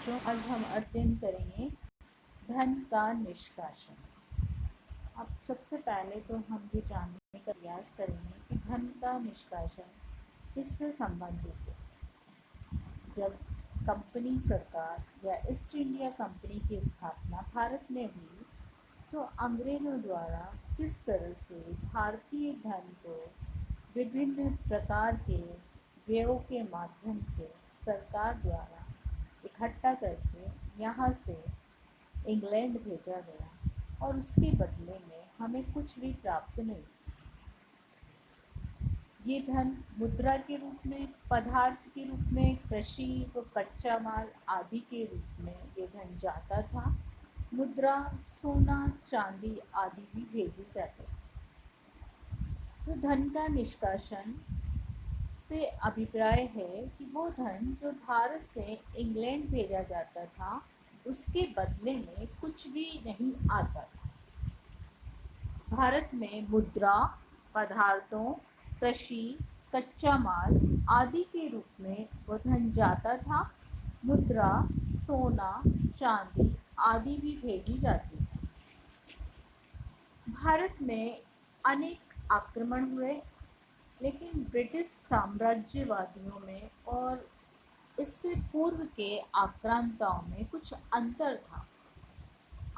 बच्चों, आज हम अध्ययन करेंगे धन का निष्कासन। अब सबसे पहले तो हम ये जानने का प्रयास करेंगे कि धन का निष्कासन किससे संबंधित है। जब कंपनी सरकार या ईस्ट इंडिया कंपनी की स्थापना भारत में हुई तो अंग्रेजों द्वारा किस तरह से भारतीय धन को विभिन्न प्रकार के व्ययों के माध्यम से सरकार द्वारा इकट्ठा करके यहाँ से इंग्लैंड भेजा गया और उसके बदले में हमें कुछ भी प्राप्त नहीं। ये धन मुद्रा के रूप में, पदार्थ के रूप में, कृषि व कच्चा माल आदि के रूप में ये धन जाता था। मुद्रा, सोना, चांदी आदि भी भेजी जाती थी। तो धन का निष्कासन से अभिप्राय है कि वो धन जो भारत से इंग्लैंड भेजा जाता था उसके बदले में कुछ भी नहीं आता था। भारत में मुद्रा, पदार्थों, कृषि, कच्चा माल आदि के रूप में वो धन जाता था। मुद्रा, सोना, चांदी आदि भी भेजी जाती थी। भारत में अनेक आक्रमण हुए, लेकिन ब्रिटिश साम्राज्यवादियों में और इससे पूर्व के आक्रांताओं में कुछ अंतर था।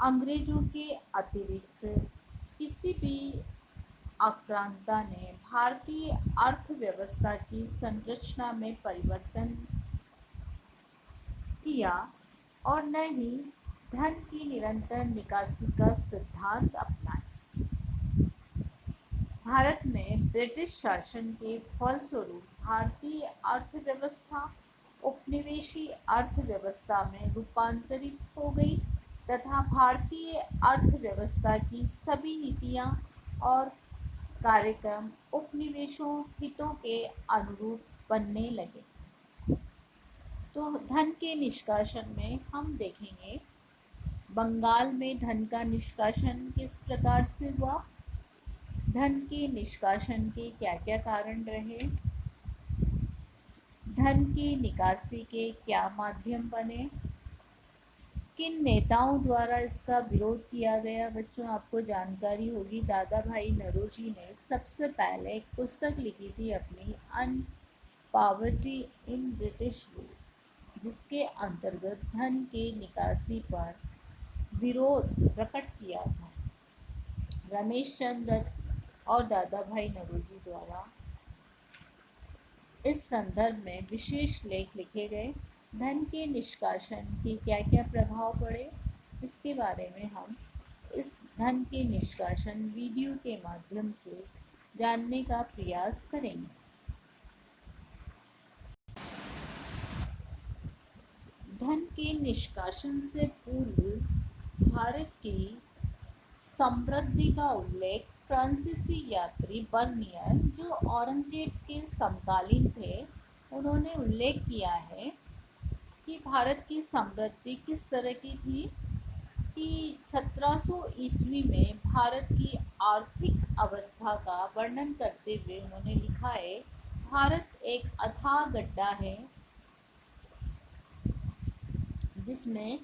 अंग्रेजों के अतिरिक्त किसी भी आक्रांता ने भारतीय अर्थव्यवस्था की संरचना में परिवर्तन किया और न ही धन की निरंतर निकासी का सिद्धांत अपनाया। भारत में ब्रिटिश शासन के फलस्वरूप भारतीय अर्थव्यवस्था उपनिवेशी अर्थव्यवस्था में रूपांतरित हो गई तथा भारतीय अर्थव्यवस्था की सभी नीतियां और कार्यक्रम उपनिवेशों हितों के अनुरूप बनने लगे। तो धन के निष्कासन में हम देखेंगे बंगाल में धन का निष्कासन किस प्रकार से हुआ, धन के निष्कासन के क्या क्या कारण रहे, धन की निकासी के क्या माध्यम बने, किन नेताओं द्वारा इसका विरोध किया गया। बच्चों, आपको जानकारी होगी दादा भाई नौरोजी ने सबसे पहले एक पुस्तक लिखी थी अपनी, अन पॉवर्टी इन ब्रिटिश रूल, जिसके अंतर्गत धन के निकासी पर विरोध प्रकट किया था। रमेश चंद्र दत्त और दादा भाई नौरोजी द्वारा इस संदर्भ में विशेष लेख लिखे गए। धन के निष्कासन के क्या क्या प्रभाव पड़े, इसके बारे में हम इस धन के निष्कासन वीडियो के माध्यम से जानने का प्रयास करेंगे। धन के निष्कासन से पूर्व भारत की समृद्धि का उल्लेख फ्रांसीसी यात्री बर्नियर, जो औरंगजेब के समकालीन थे, उन्होंने उल्लेख किया है कि भारत की समृद्धि किस तरह की थी कि 1700 ईस्वी में भारत की आर्थिक अवस्था का वर्णन करते हुए उन्होंने लिखा है, भारत एक अथाह गड्ढा है जिसमें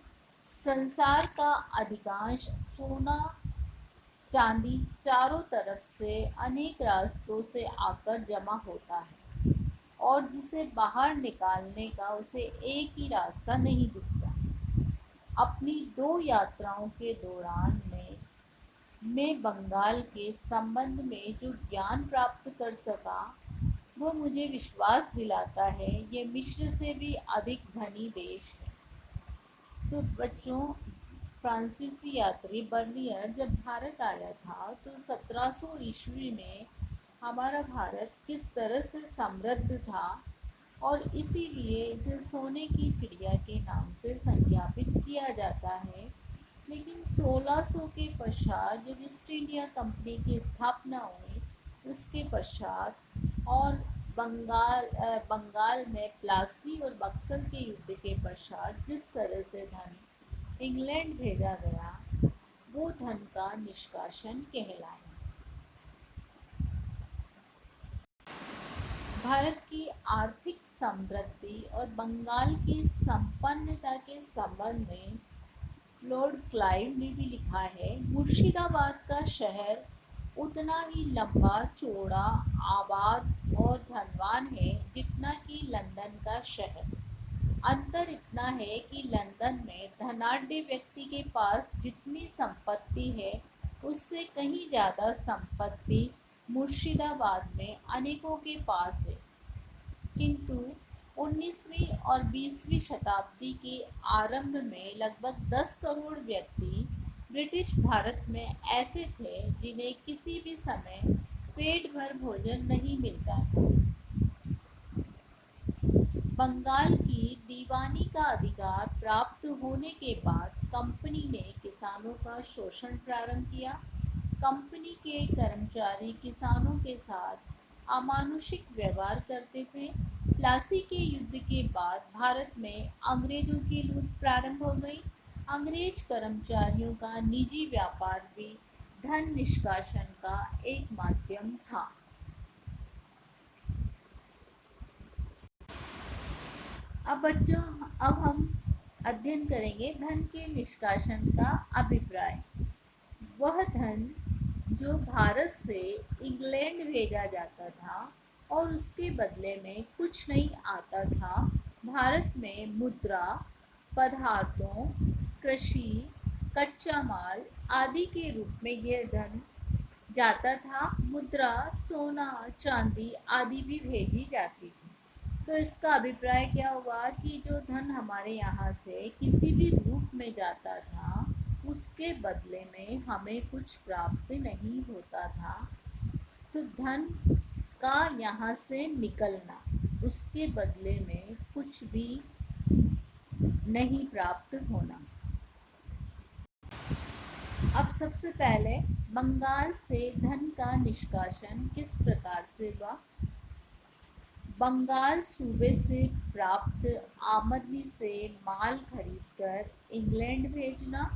संसार का अधिकांश सोना चांदी चारों तरफ से अनेक रास्तों से आकर जमा होता है और जिसे बाहर निकालने का उसे एक ही रास्ता नहीं दिखता। अपनी 2 यात्राओं के दौरान मैं बंगाल के संबंध में जो ज्ञान प्राप्त कर सका वो मुझे विश्वास दिलाता है ये मिस्र से भी अधिक धनी देश है। तो बच्चों, फ्रांसीसी यात्री बर्नियर जब भारत आया था तो 1700 ईस्वी में हमारा भारत किस तरह से समृद्ध था और इसीलिए इसे सोने की चिड़िया के नाम से संज्ञापित किया जाता है। लेकिन 1600 के पश्चात जब ईस्ट इंडिया कंपनी की स्थापना हुई, उसके पश्चात और बंगाल में प्लासी और बक्सर के युद्ध के पश्चात जिस तरह से धन इंग्लैंड भेजा गया वो धन का निष्कासन कहलाया। भारत की आर्थिक समृद्धि और बंगाल की संपन्नता के संबंध में लॉर्ड क्लाइव ने भी लिखा है, मुर्शिदाबाद का शहर उतना ही लंबा चौड़ा, आबाद और धनवान है जितना कि लंदन का शहर। अंतर इतना है कि लंदन में धनाढ्य व्यक्ति के पास जितनी संपत्ति है उससे कहीं ज़्यादा संपत्ति मुर्शिदाबाद में अनेकों के पास है। किंतु 19वीं और 20वीं शताब्दी के आरंभ में लगभग 10 करोड़ व्यक्ति ब्रिटिश भारत में ऐसे थे जिन्हें किसी भी समय पेट भर भोजन नहीं मिलता था। बंगाल की दीवानी का अधिकार प्राप्त होने के बाद कंपनी ने किसानों का शोषण प्रारंभ किया। कंपनी के कर्मचारी किसानों के साथ अमानुषिक व्यवहार करते थे। प्लासी के युद्ध के बाद भारत में अंग्रेजों की लूट प्रारंभ हो गई। अंग्रेज कर्मचारियों का निजी व्यापार भी धन निष्कासन का एक माध्यम था। अब बच्चों, अब हम अध्ययन करेंगे धन के निष्कासन का अभिप्राय। वह धन जो भारत से इंग्लैंड भेजा जाता था और उसके बदले में कुछ नहीं आता था। भारत में मुद्रा, पदार्थों, कृषि, कच्चा माल आदि के रूप में यह धन जाता था। मुद्रा, सोना, चांदी आदि भी भेजी जाती थी। तो इसका अभिप्राय क्या हुआ कि जो धन हमारे यहाँ से किसी भी रूप में जाता था उसके बदले में हमें कुछ प्राप्त नहीं होता था। तो धन का यहाँ से निकलना, उसके बदले में कुछ भी नहीं प्राप्त होना। अब सबसे पहले बंगाल से धन का निष्कासन किस प्रकार से हुआ। बंगाल सूबे से प्राप्त आमदनी से माल खरीदकर इंग्लैंड भेजना।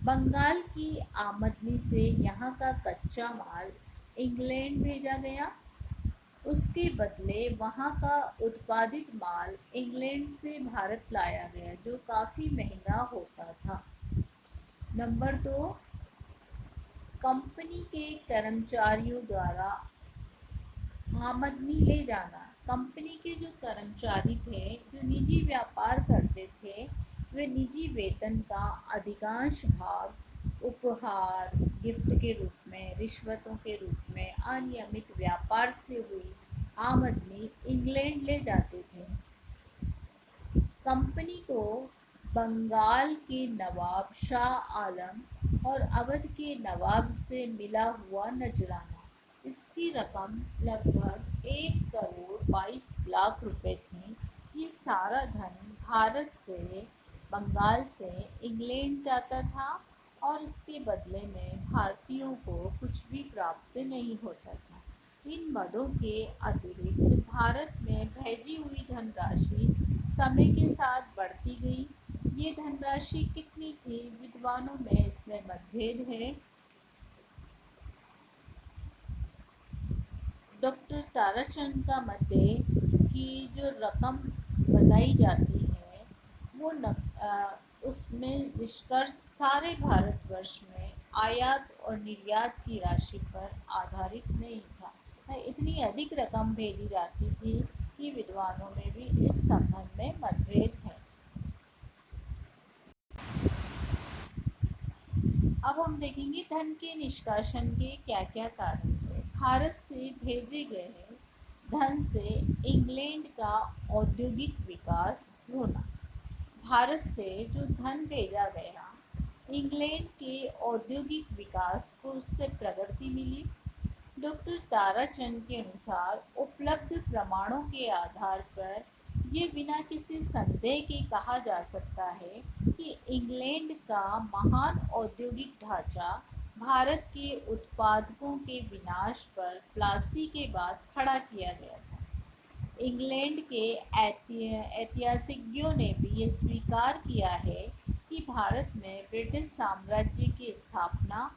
बंगाल की आमदनी से यहाँ का कच्चा माल इंग्लैंड भेजा गया। उसके बदले वहाँ का उत्पादित माल इंग्लैंड से भारत लाया गया जो काफ़ी महंगा होता था। नंबर 2, कंपनी के कर्मचारियों द्वारा आमदनी ले जाना। कंपनी के जो कर्मचारी थे जो निजी व्यापार करते थे, वे निजी वेतन का अधिकांश भाग उपहार, गिफ्ट के रूप में, रिश्वतों के रूप में, अनियमित व्यापार से हुई आमदनी इंग्लैंड ले जाते थे। कंपनी को बंगाल के नवाब शाह आलम और अवध के नवाब से मिला हुआ नजराना, इसकी रकम लगभग 1 करोड़ 22 लाख रुपए थी। ये सारा धन भारत से बंगाल से इंग्लैंड जाता था और इसके बदले में भारतीयों को कुछ भी प्राप्त नहीं होता था। इन मदों के अतिरिक्त भारत में भेजी हुई धनराशि समय के साथ बढ़ती गई। ये धनराशि कितनी थी, विद्वानों में इसमें मतभेद है। डॉक्टर ताराचंद का मत है कि जो रकम बताई जाती है वो उसमें निष्कर्ष सारे भारतवर्ष में आयात और निर्यात की राशि पर आधारित नहीं था। इतनी अधिक रकम भेजी जाती थी कि विद्वानों में भी इस संबंध में मतभेद है। अब हम देखेंगे धन के निष्कासन के क्या क्या कारण थे। भारत से भेजे गए धन से इंग्लैंड का औद्योगिक विकास होना। भारत से जो धन भेजा गया, इंग्लैंड के औद्योगिक विकास को उससे प्रगति मिली। डॉक्टर ताराचंद के अनुसार उपलब्ध प्रमाणों के आधार पर ये बिना किसी संदेह के कहा जा सकता है कि इंग्लैंड का महान औद्योगिक ढांचा भारत के उत्पादकों के विनाश पर प्लासी के बाद खड़ा किया गया था। इंग्लैंड के ऐतिहासिज्ञों ने भी ये स्वीकार किया है कि भारत में ब्रिटिश साम्राज्य की स्थापना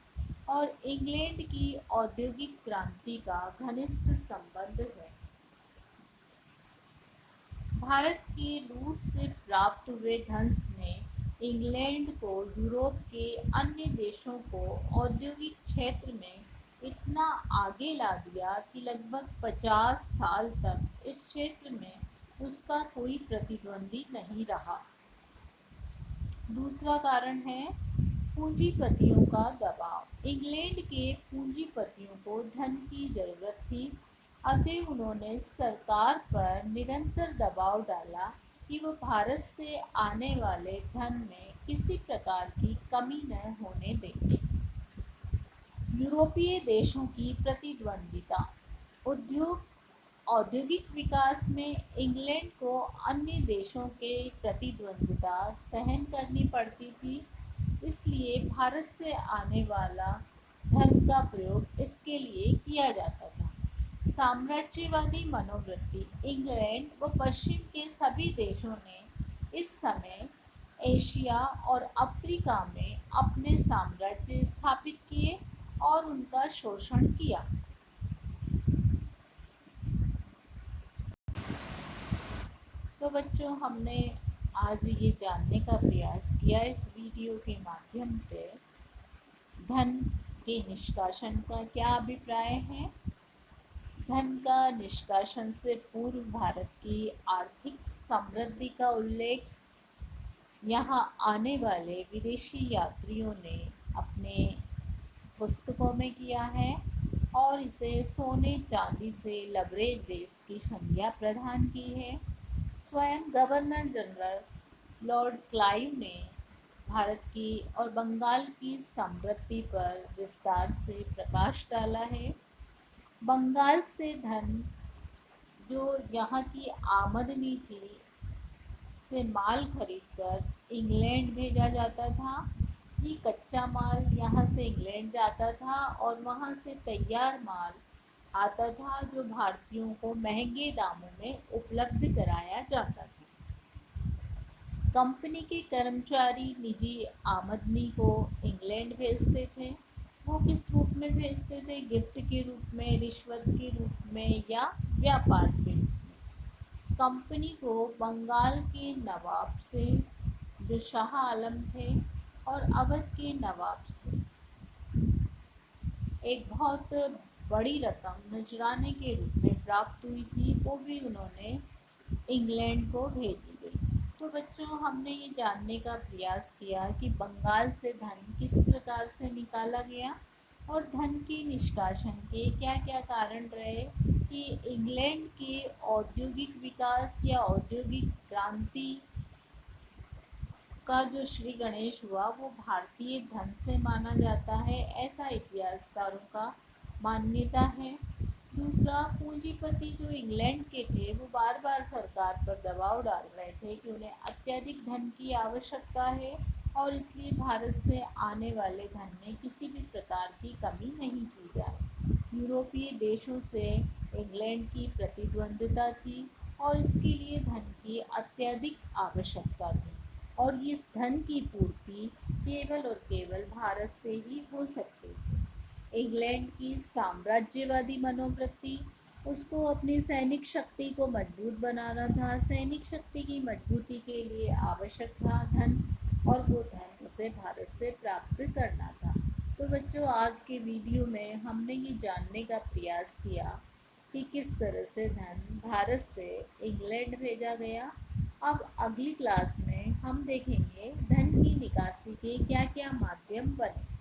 और इंग्लैंड की औद्योगिक क्रांति का घनिष्ठ संबंध है। भारत की लूट से प्राप्त हुए धन ने इंग्लैंड को यूरोप के अन्य देशों को औद्योगिक क्षेत्र में इतना आगे ला दिया कि लगभग 50 साल तक इस क्षेत्र में उसका कोई प्रतिद्वंदी नहीं रहा। दूसरा कारण है पूंजीपतियों का दबाव। इंग्लैंड के पूंजीपतियों को धन की जरूरत थी, अतः उन्होंने सरकार पर निरंतर दबाव डाला कि वो भारत से आने वाले धन में किसी प्रकार की कमी न होने दें। यूरोपीय देशों की प्रतिद्वंदिता। उद्योग औद्योगिक विकास में इंग्लैंड को अन्य देशों के प्रतिद्वंदिता सहन करनी पड़ती थी, इसलिए भारत से आने वाला धन का प्रयोग इसके लिए किया जाता था। साम्राज्यवादी मनोवृत्ति। इंग्लैंड व पश्चिम के सभी देशों ने इस समय एशिया और अफ्रीका में अपने साम्राज्य स्थापित किए और उनका शोषण किया। तो बच्चों, हमने आज ये जानने का प्रयास किया इस वीडियो के माध्यम से धन के निष्कासन का क्या अभिप्राय है। धन का निष्कासन से पूर्व भारत की आर्थिक समृद्धि का उल्लेख यहाँ आने वाले विदेशी यात्रियों ने अपने पुस्तकों में किया है और इसे सोने चांदी से लबरेज देश की संज्ञा प्रदान की है। स्वयं गवर्नर जनरल लॉर्ड क्लाइव ने भारत की और बंगाल की समृद्धि पर विस्तार से प्रकाश डाला है। बंगाल से धन जो यहाँ की आमदनी थी से माल खरीदकर इंग्लैंड भेजा जाता था। ये कच्चा माल यहाँ से इंग्लैंड जाता था और वहाँ से तैयार माल आता था जो भारतीयों को महंगे दामों में उपलब्ध कराया जाता था। कंपनी के कर्मचारी निजी आमदनी को इंग्लैंड भेजते थे। वो किस रूप में भेजते थे? गिफ्ट के रूप में, रिश्वत के रूप में या व्यापार के रूप में। कंपनी को बंगाल के नवाब से, जो शाह आलम थे, और अवध के नवाब से एक बहुत बड़ी रकम नजराने के रूप में प्राप्त हुई थी, वो भी उन्होंने इंग्लैंड को भेजी गई। तो बच्चों, हमने ये जानने का प्रयास किया कि बंगाल से धन किस प्रकार से निकाला गया और धन के निष्कासन के क्या क्या कारण रहे कि इंग्लैंड के औद्योगिक विकास या औद्योगिक क्रांति का जो श्री गणेश हुआ वो भारतीय धन से माना जाता है, ऐसा इतिहासकारों का मान्यता है। दूसरा, पूंजीपति जो इंग्लैंड के थे वो बार बार सरकार पर दबाव डाल रहे थे कि उन्हें अत्यधिक धन की आवश्यकता है और इसलिए भारत से आने वाले धन में किसी भी प्रकार की कमी नहीं की जाए। यूरोपीय देशों से इंग्लैंड की प्रतिद्वंदिता थी और इसके लिए धन की अत्यधिक आवश्यकता थी और इस धन की पूर्ति केवल और केवल भारत से ही हो सकती थी। इंग्लैंड की साम्राज्यवादी मनोवृत्ति, उसको अपनी सैनिक शक्ति को मजबूत बनाना था। सैनिक शक्ति की मजबूती के लिए आवश्यक था धन और वो धन उसे भारत से प्राप्त करना था। तो बच्चों, आज के वीडियो में हमने ये जानने का प्रयास किया कि किस तरह से धन भारत से इंग्लैंड भेजा गया। अब अगली क्लास में हम देखेंगे धन की निकासी के क्या क्या माध्यम बने।